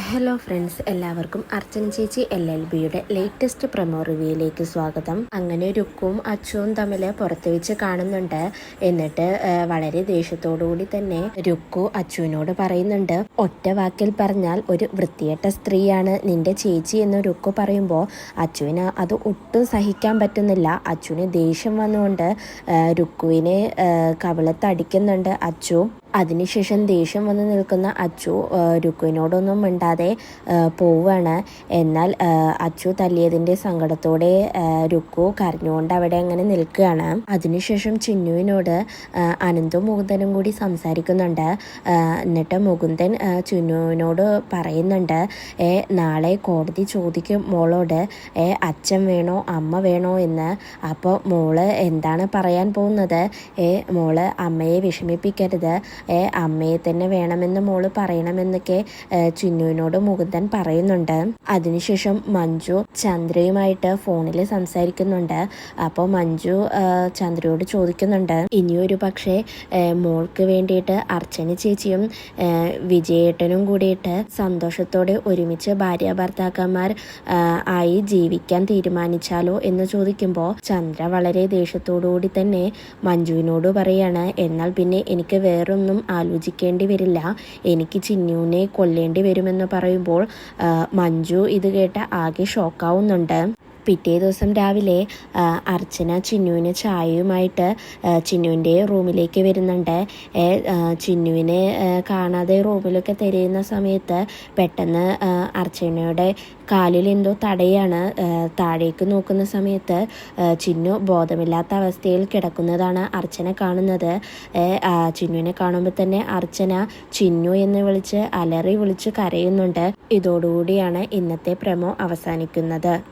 Hello friends, എല്ലാവർക്കും അർച്ചന ചേച്ചി LLBയുടെ latest promo റിവ്യൂയിലേക്ക് സ്വാഗതം. അങ്ങനെ രുക്കും അച്ചുവും തമ്മിൽ പുറത്ത് വെച്ച് കാണുന്നുണ്ട്. എന്നിട്ട് വളരെ ദേഷ്യത്തോടുകൂടി തന്നെ രുക്കു അച്ചുവിനോട് പറയുന്നുണ്ട്, ഒറ്റ വാക്കിൽ പറഞ്ഞാൽ ഒരു വൃത്തികെട്ട സ്ത്രീയാണ് നിന്റെ ചേച്ചി എന്ന് രുക്കു പറയുമ്പോൾ അച്ചുവിന് അത് ഒട്ടും സഹിക്കാൻ പറ്റുന്നില്ല. അച്ചുവിന് ദേഷ്യം വന്നുകൊണ്ട് രുക്കുവിനെ കവിളത്തടിക്കുന്നുണ്ട് അച്ചു. അതിനുശേഷം ദേഷ്യം വന്ന് നിൽക്കുന്ന അച്ചു രുക്കുവിനോടൊന്നും മിണ്ടാതെ പോവുകയാണ്. എന്നാൽ അച്ചു തല്ലിയതിൻ്റെ സങ്കടത്തോടെ രുക്കു കരഞ്ഞുകൊണ്ട് അവിടെ അങ്ങനെ നിൽക്കുകയാണ്. അതിനുശേഷം ചിന്നുവിനോട് അനന്തും മുകുന്ദനും കൂടി സംസാരിക്കുന്നുണ്ട്. എന്നിട്ട് മുകുന്ദൻ ചിന്നുവിനോട് പറയുന്നുണ്ട്, നാളെ കോടതി ചോദിക്കും മോളോട് അച്ഛൻ വേണോ അമ്മ വേണോ എന്ന്. അപ്പോൾ മോള് എന്താണ് പറയാൻ പോകുന്നത്? മോള് അമ്മയെ വിഷമിപ്പിക്കരുത്, അമ്മയെ തന്നെ വേണമെന്ന് മോള് പറയണമെന്നൊക്കെ ചിന്നുവിനോട് മുകുന്ദൻ പറയുന്നുണ്ട്. അതിനുശേഷം മഞ്ജു ചന്ദ്രയുമായിട്ട് ഫോണിൽ സംസാരിക്കുന്നുണ്ട്. അപ്പോൾ മഞ്ജു ചന്ദ്രയോട് ചോദിക്കുന്നുണ്ട്, ഇനിയൊരു പക്ഷേ മോൾക്ക് വേണ്ടിയിട്ട് അർച്ചന ചേച്ചിയും വിജയേട്ടനും കൂടിയിട്ട് സന്തോഷത്തോടെ ഒരുമിച്ച് ഭാര്യ ഭർത്താക്കന്മാർ ആയി ജീവിക്കാൻ തീരുമാനിച്ചാലോ എന്ന് ചോദിക്കുമ്പോൾ ചന്ദ്ര വളരെ ദേഷ്യത്തോടുകൂടി തന്നെ മഞ്ജുവിനോട് പറയാണ്, എന്നാൽ പിന്നെ എനിക്ക് വേറൊന്നും ആലോചിക്കേണ്ടി വരില്ല, എനിക്ക് ചിന്നുവിനെ കൊല്ലേണ്ടി വരുമെന്ന് പറയുമ്പോൾ മഞ്ജു ഇത് കേട്ട് ആകെ ഷോക്കാവുന്നുണ്ട്. പിറ്റേ ദിവസം രാവിലെ അർച്ചന ചിന്നുവിന് ചായയുമായിട്ട് ചിന്നുവിൻ്റെ റൂമിലേക്ക് വരുന്നുണ്ട്. ചിന്നുവിനെ കാണാതെ റൂമിലൊക്കെ തിരയുന്ന സമയത്ത് പെട്ടെന്ന് അർച്ചനയുടെ കാലിൽ എന്തോ തടയാണ്. താഴേക്ക് നോക്കുന്ന സമയത്ത് ചിന്നു ബോധമില്ലാത്ത അവസ്ഥയിൽ കിടക്കുന്നതാണ് അർച്ചന കാണുന്നത്. ചിന്നുവിനെ കാണുമ്പോൾ തന്നെ അർച്ചന ചിന്നു എന്ന് വിളിച്ച് അലറി വിളിച്ച് കരയുന്നുണ്ട്. ഇതോടുകൂടിയാണ് ഇന്നത്തെ പ്രമോ അവസാനിക്കുന്നത്.